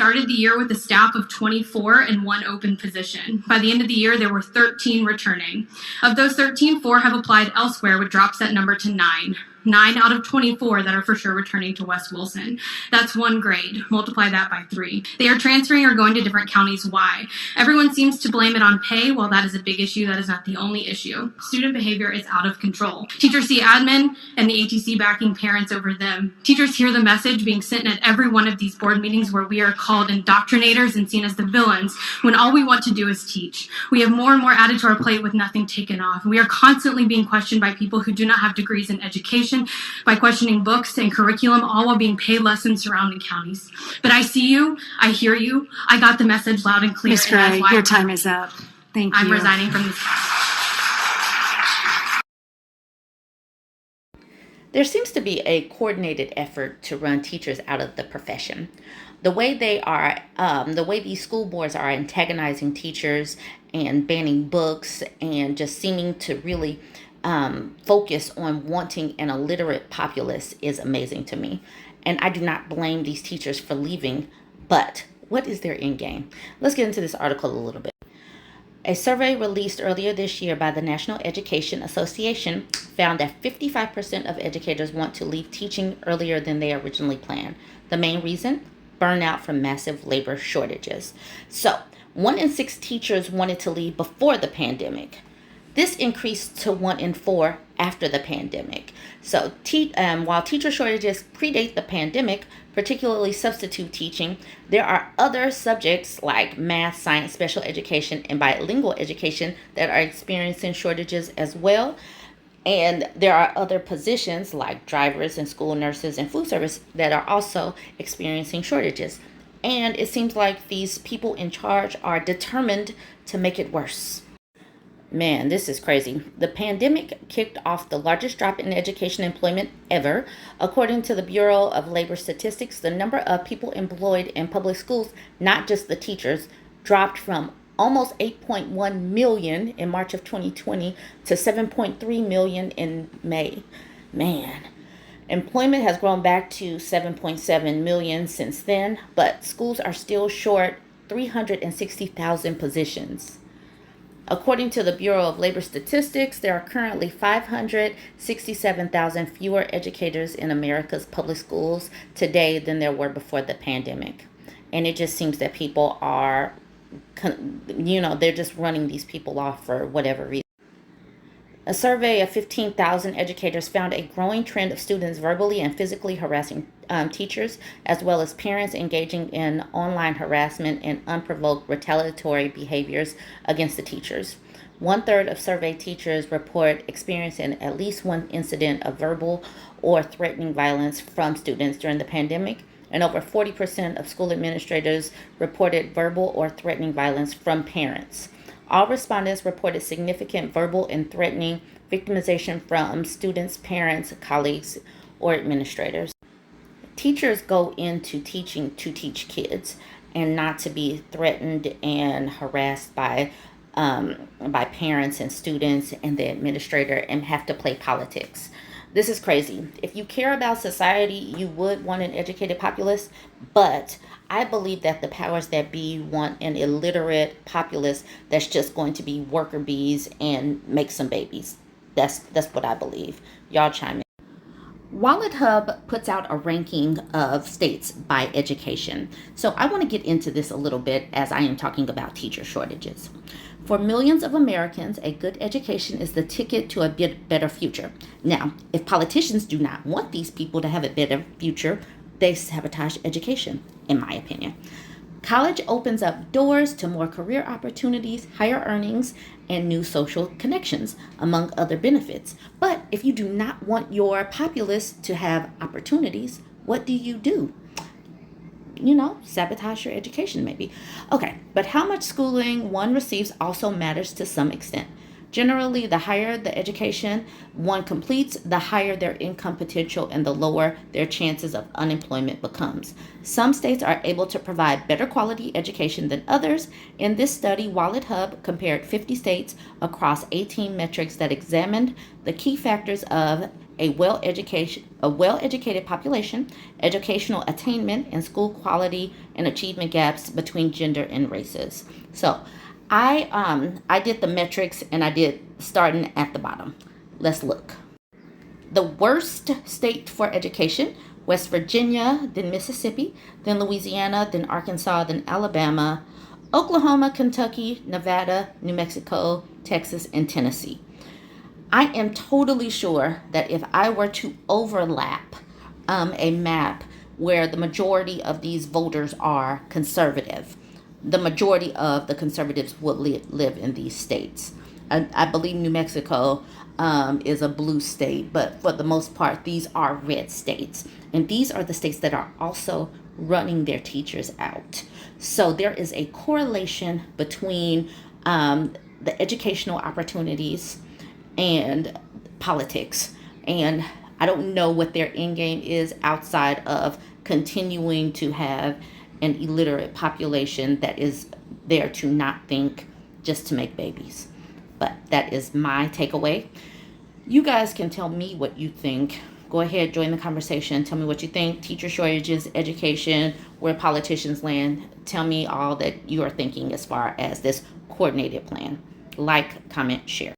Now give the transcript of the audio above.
started the year with a staff of 24 and 1 open position. By the end of the year, there were 13 returning. Of those 13, 4 have applied elsewhere, which drops that number to 9. 9 out of 24 that are for sure returning to West Wilson. That's 1 grade. Multiply that by 3. They are transferring or going to different counties. Why? Everyone seems to blame it on pay. While that is a big issue, that is not the only issue. Student behavior is out of control. Teachers see admin and the ATC backing parents over them. Teachers hear the message being sent at every one of these board meetings where we are called indoctrinators and seen as the villains when all we want to do is teach. We have more and more added to our plate with nothing taken off. We are constantly being questioned by people who do not have degrees in education, by questioning books and curriculum, all while being paid less in surrounding counties. But I see you, I hear you, I got the message loud and clear. Ms. Gray, your time is up. Thank you. I'm resigning from this. There seems to be a coordinated effort to run teachers out of the profession. The way these school boards are antagonizing teachers and banning books and just seeming to really focus on wanting an illiterate populace is amazing to me. And I do not blame these teachers for leaving, but what is their end game? Let's get into this article a little bit. A survey released earlier this year by the National Education Association found that 55% of educators want to leave teaching earlier than they originally planned. The main reason? Burnout from massive labor shortages. So, 1 in 6 teachers wanted to leave before the pandemic. This increased to 1 in 4 after the pandemic. So while teacher shortages predate the pandemic, particularly substitute teaching, there are other subjects like math, science, special education, and bilingual education that are experiencing shortages as well. And there are other positions like drivers and school nurses and food service that are also experiencing shortages. And it seems like these people in charge are determined to make it worse. Man, this is crazy. The pandemic kicked off the largest drop in education employment ever. According to the Bureau of Labor Statistics, the number of people employed in public schools, not just the teachers, dropped from almost 8.1 million in March of 2020 to 7.3 million in May. Man, employment has grown back to 7.7 million since then, but schools are still short 360,000 positions. According to the Bureau of Labor Statistics, there are currently 567,000 fewer educators in America's public schools today than there were before the pandemic. And it just seems that people are, they're just running these people off for whatever reason. A survey of 15,000 educators found a growing trend of students verbally and physically harassing teachers, as well as parents engaging in online harassment and unprovoked retaliatory behaviors against the teachers. 1/3 of surveyed teachers report experiencing at least one incident of verbal or threatening violence from students during the pandemic, and over 40% of school administrators reported verbal or threatening violence from parents. All respondents reported significant verbal and threatening victimization from students, parents, colleagues, or administrators. Teachers go into teaching to teach kids and not to be threatened and harassed by parents and students and the administrator and have to play politics. This is crazy. If you care about society, you would want an educated populace, but I believe that the powers that be want an illiterate populace that's just going to be worker bees and make some babies. That's what I believe. Y'all chime in. Wallet Hub puts out a ranking of states by education. So I want to get into this a little bit as I am talking about teacher shortages. For millions of Americans, a good education is the ticket to a better future. Now, if politicians do not want these people to have a better future, they sabotage education, in my opinion. College opens up doors to more career opportunities, higher earnings, and new social connections, among other benefits. But if you do not want your populace to have opportunities, what do? Sabotage your education maybe. Okay, but how much schooling one receives also matters to some extent. Generally, the higher the education one completes, the higher their income potential and the lower their chances of unemployment becomes. Some states are able to provide better quality education than others. In this study, Wallet Hub compared 50 states across 18 metrics that examined the key factors of a well-educated population, educational attainment, and school quality and achievement gaps between gender and races. So I did the metrics, and I did starting at the bottom. Let's look. The worst state for education: West Virginia, then Mississippi, then Louisiana, then Arkansas, then Alabama, Oklahoma, Kentucky, Nevada, New Mexico, Texas, and Tennessee. I am totally sure that if I were to overlap a map where the majority of these voters are conservative, the majority of the conservatives would live in these states. I believe New Mexico is a blue state, but for the most part, these are red states. And these are the states that are also running their teachers out. So there is a correlation between the educational opportunities and politics. And I don't know what their end game is outside of continuing to have an illiterate population that is there to not think, just to make babies. But that is my takeaway. You guys can tell me what you think. Go ahead, join the conversation. Tell me what you think. Teacher shortages, education, where politicians land. Tell me all that you are thinking as far as this coordinated plan. Like, comment, share.